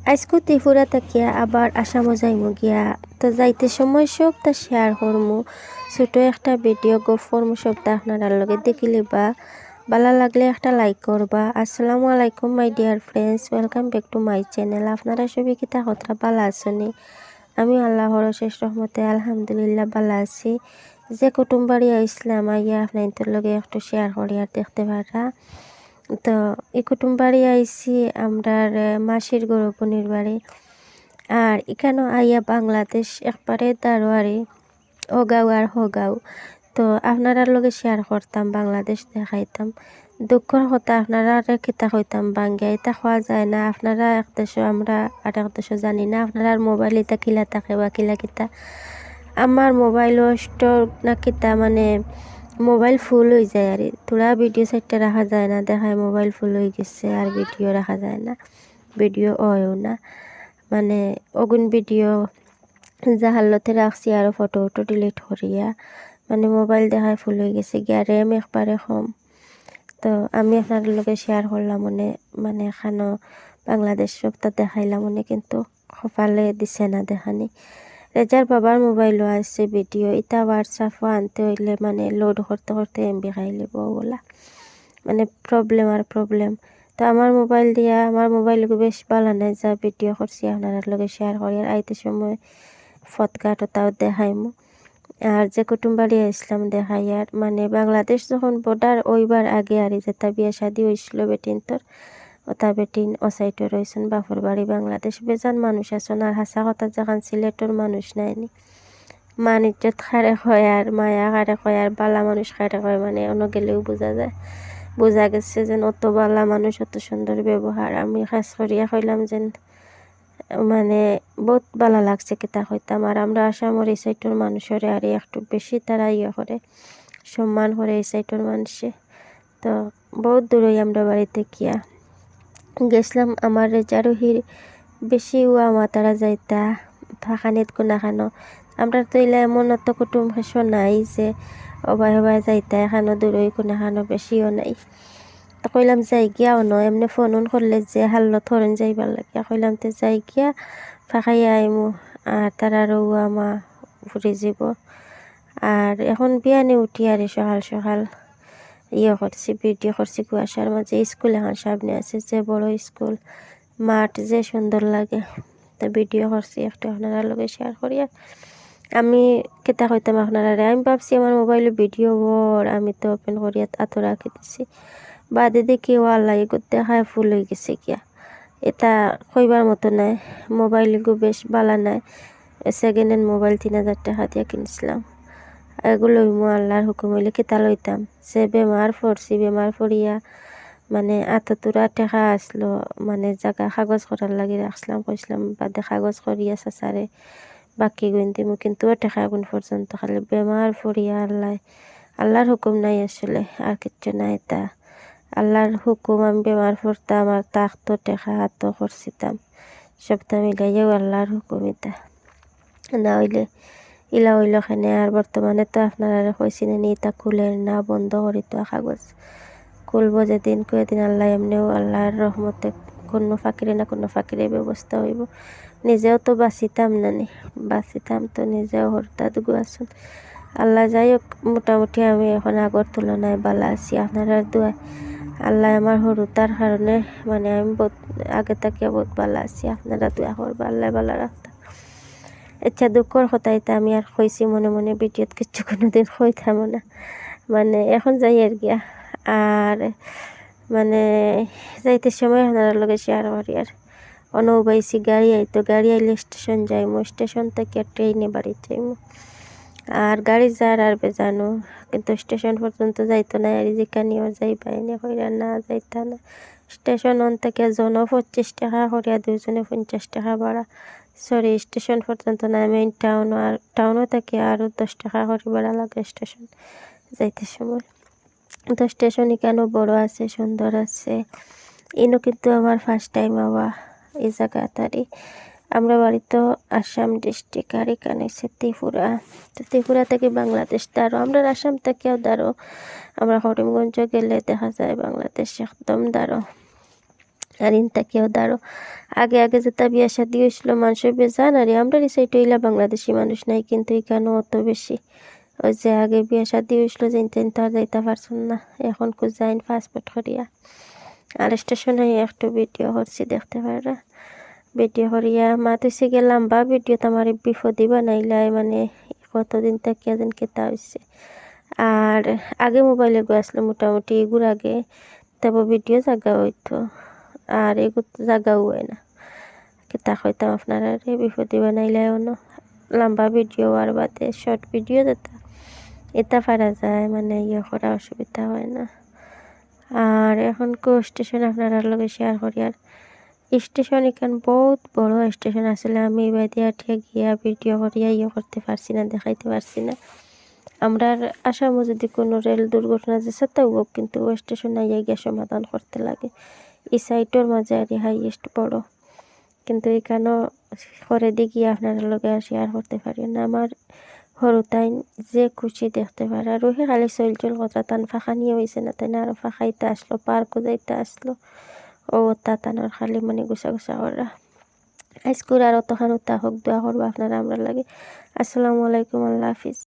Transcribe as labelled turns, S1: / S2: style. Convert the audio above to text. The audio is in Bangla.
S1: আজকে ত্রিপুরা তাকিয়া আবার আসামও যাইমু গিয়া, তো যাইতে সময় সবটা শেয়ার করমু। ছোট একটা ভিডিও গপ করমু, সবটা আপনারা লগে দেখিলে বা ভালো লাগলে একটা লাইক করবা। আসসালামু আলাইকুম my dear friends, welcome back to my channel. আপনারা সবাই কিতা কথা ভালো আছেন? আমি আল্লাহর অশেষ রহমতে আলহামদুলিল্লাহ ভালো আছি। যে কুটুম বাড়ি আইসলাম আইয়া আপনাদের লগে একটু শেয়ার করি আর দেখতে পারা। তো এই কুটুম বাড়ি আইসি আমরার মাসির গৌরবনির বাড়ি। আর এখানে আইয়া বাংলাদেশ একবারে দারোয়ারি ওগাও আর হগাও। তো আপনারার লগে শেয়ার করতাম, বাংলাদেশ দেখাইতাম। দুঃখর কথা আপনারা কিতা হইতাম বাঙ্গিয়া এটা খাওয়া যায় না। আপনারা এক দেশ, আমরা আর এক দেশ জানি না। আপনার মোবাইল এটা কিলা থাকে বা কিলা কিতা। আমার মোবাইলও স্টোর না কিতা, মানে মোবাইল ফুল হয়ে যায় আর তোরা ভিডিও সাইটটা রাখা যায় না, দেখায় মোবাইল ফুল হয়ে গেছে আর ভিডিও রাখা যায় না, ভিডিও হয়ও না। মানে অগুন ভিডিও জাহালতে রাখছি আর ফটো ডিলিট করিয়া, মানে মোবাইল দেখায় ফুল হয়ে গেছে গিয়া, র্যাম একবারে কম। তো আমি আপনার লগে শেয়ার করলাম মানে এখানো বাংলাদেশ সবটা দেখাইলাম কিন্তু কপালে দিছে না দেখানি। রেজার বাবার মোবাইলও আসছে ভিডিও, এটা হোয়াটসঅ্যাপও আনতে হইলে মানে লোড করতে করতে এমবি খাইলে বউগুলা, মানে প্রবলেম আর প্রবলেম। তো আমার মোবাইল দিয়া, আমার মোবাইলকে বেশ ভালো নাই, যা ভিডিও করছি আপনার লগে শেয়ার করি। আর আইতে সময় ফতকাটো তাও দেখাইমু। আর যে কুটুম বাড়ি আসলাম দেখাই। আর মানে বাংলাদেশ যখন বর্ডার ওইবার আগে আর যেটা বিয়ে শাদি হয়েছিল বেটিনতর, ওটা বেটিন ও সাইটে রয়েছেন বাপুর বাড়ি বাংলাদেশ। বেজান মানুষ আছেন আর হাসা কথা যখন সিলেটর মানুষ নাইনি, মান ইজ্জত খারে হয় আর মায়া খারে হয় আর বালা মানুষ খারে হয়, মানে অন্য গেলেও বোঝা গেছে যেন অত বালা মানুষ, অত সুন্দর ব্যবহার। আমি খাস করিয়া কইলাম যেন মানে বহুত ভালো লাগছে কিতা হইতাম। আর আমরা আসামর এই সাইডের মানুষের আর একটু বেশি তারা করে সম্মান করে এই সাইডের মানুষে। তো বহুত দূরই আমরা বাড়িতে গিয়া গেছিলাম। আমার রেজারোহির বেশি মা তারা যাইতা থাকানিত কোনা খানো। আমরা তো ইলা এমন অত কুটুম হেসো নাই যে অবাই অবাই যাইতা এখানো দূরই কোনা খানো বেশিও নাই। তো কইলাম যাই গিয়াও নয়, এমনি ফোন করলে যে হাল্লো থরেন যাইবার লাগিয়া কইলাম তো যাই গিয়া ফাঁকাইয়া আইমু। আর তারারও মা ঘুরে যাব। আর এখন বিয়ানে উঠি আর সকাল সকাল করছি, ভিডিও করছি কুয়াশার মাঝে। স্কুল এখন সামনে আছে, যে বড় স্কুল, মাঠ যে সুন্দর লাগে। তো ভিডিও করছি একটা আপনারা লগে শেয়ার করিয়া। আমি কেতা কইতাম আপনারা, আমি ভাবছি আমার মোবাইলে ভিডিও বড়, আমি তো ওপেন করিয়া আতো রাখি দিছি। বাদে দেখি ওয়াল্লা এগুলো দেখায় ফুল হয়ে গেছে গিয়া। এটা কইবার মতো নাই, মোবাইলগুলো বেশ ভালো নাই। সেকেন্ড হ্যান্ড মোবাইল 3000 টাকা দিয়ে কিনছিলাম। এগুলো আল্লাহর হুকুম হইলে কেতা লইতাম। সে বেমার পড়ছি, বেমার পড়িয়া মানে আততুরা টেকা আসলো, মানে জায়গা কাগজ করার লাগি রাখছিলাম, কইসলাম বাদে কাগজ করিয়া সাসারে বাকি গুণ দিমু, কিন্তু টেকা গুণ পর্যন্ত খালি বেমার পড়িয়া আল্লাহর হুকুম নাই আসলে, আর কিচ্ছু নাই। তা আল্লাহর হুকুম, আমি বেমার পড়তাম আর তাক তো টেকা হাত করছিতাম, সবটা মিলাইয়াও আল্লাহর হুকুম। এটা না হইলে ইলা হইল খানে। আর বর্তমানে তো আপনারা কইছিলেন এটা খুলের না, বন্ধ করি তো কাগজ খুলব যেদিন কয়েদিন আল্লাহ এমনিও আল্লাহর রহমতে কোনো ফাঁকিরে না কোনো ফাঁকিরে ব্যবস্থা হইব। নিজেও তো বাঁচিতাম বাঁচিতাম তো নিজেও হরতাদ গুয়াছুন। আল্লাহ যাই হোক, মোটামুটি আমি এখন আগর তুলনায় ভালো আছি আপনারা দোয়া। আল্লাহ আমার হরুতার কারণে মানে আমি বহুত আগে থেকে বহুত ভালো আছি, আপনারা দোয়া করবা আল্লাহ ভালো রাখতা। আচ্ছা, দুঃখর কথা এটা আমি আর কইছি মনে মনে, ভিডিওত কিচ্ছু কোনোদিন কইতাম না, মানে এখন যাই আর গিয়া। আর মানে যাইতে সময় আপনার লগে শেয়ার করি। আর অনুবাইছি গাড়ি আইতো, গাড়ি আইলে স্টেশন যাইমু, স্টেশন থেকে ট্রেনে বাড়ি যাইমু। আর গাড়ি যার আর বেজানো, কিন্তু স্টেশন পর্যন্ত যাইতো না। আর যেখানেও যাই পাইনি কইরা না যাইতা না। স্টেশন থেকে জন 25 টাকা করিয়া, দুইজনে 50 টাকা ভাড়া। সরি, স্টেশন পর্যন্ত না, মেইন টাউন, আর টাউনও থেকে আরও 10 টাকা করে ভাড়া লাগে স্টেশন যাইতে সময়। তো স্টেশন এখানেও বড় আছে, সুন্দর আছে। ইনো কিন্তু আমার ফার্স্ট টাইম আওয়া এই জায়গাটারি। আমরা বাড়ি তো আসাম ডিস্ট্রিক্ট, আর এখানে হচ্ছে ত্রিপুরা। তো ত্রিপুরা থেকে বাংলাদেশ দাঁড়ো, আমরা আসাম থেকেও দাঁড়ো। আমরা করিমগঞ্জ গেলে দেখা যায় বাংলাদেশ একদম দাঁড়ো। আর ইনতা কেউ দাঁড়ো আগে আগে যেটা বিয়া শাদি হয়েছিল মানুষের বেজান আর আমরা রিসাইট হইলা বাংলাদেশি মানুষ নাই কিন্তু এখানে অত বেশি ওই যে আগে বিয়া শাদি হয়েছিল যে তো আর যাইতে পারছেন না এখন যাইন পাসপোর্ট করিয়া আর স্টেশনে একটু ভিডিও করছি দেখতে পারা ভিডিও করিয়া মা তুইসে গেলাম বা ভিডিও তো আমার বিপদই বানাইলাই মানে কতদিন তাকিয়া যেন কেতা হয়েছে আর আগে মোবাইলে গো আসলো মোটামুটি এগুর আগে তারপর ভিডিও জায়গা হইতো আর এগুলো জায়গাও হয় না কেতা হইতাম আপনারা বিপদই বানাইলাই অন্য লম্বা ভিডিও আর বাদে শর্ট ভিডিও যেটা এটা পারা যায় মানে ইয়ে করা অসুবিধা হয় না আর এখন স্টেশন আপনারা লগে শেয়ার করি আর স্টেশন এখানে বহুত বড় স্টেশন আসলে আমি বাইরে আঠিয়া গিয়া ভিডিও করিয়া ইয়ে করতে পারছি না দেখাইতে পারছি না আমরা আসামও যদি কোনো রেল দুর্ঘটনা যে সেটাও হোক কিন্তু স্টেশন আইয়া গিয়া সমাধান করতে লাগে এই সাইটের মাঝে আর হাইয়েস্ট বড় কিন্তু এখানেও করে দিয়ে আপনারা লগে আর শেয়ার করতে পারি না আমার হরুতাইন যে খুশি দেখতে পারে আর ওই খালি চল কথা তান ফাঁকা নিয়ে হয়েছে না তাই না আরও ফাঁকাইতে আসলো পার্কও যাইতে আসলো ও তাতানোর খালি মানে গুছা গুছা করা আজকুর আর অতখান উতা হোক দোয়া করবো আপনারা আমরা লাগে আসসালামু আলাইকুম আল্লাহ হাফিজ।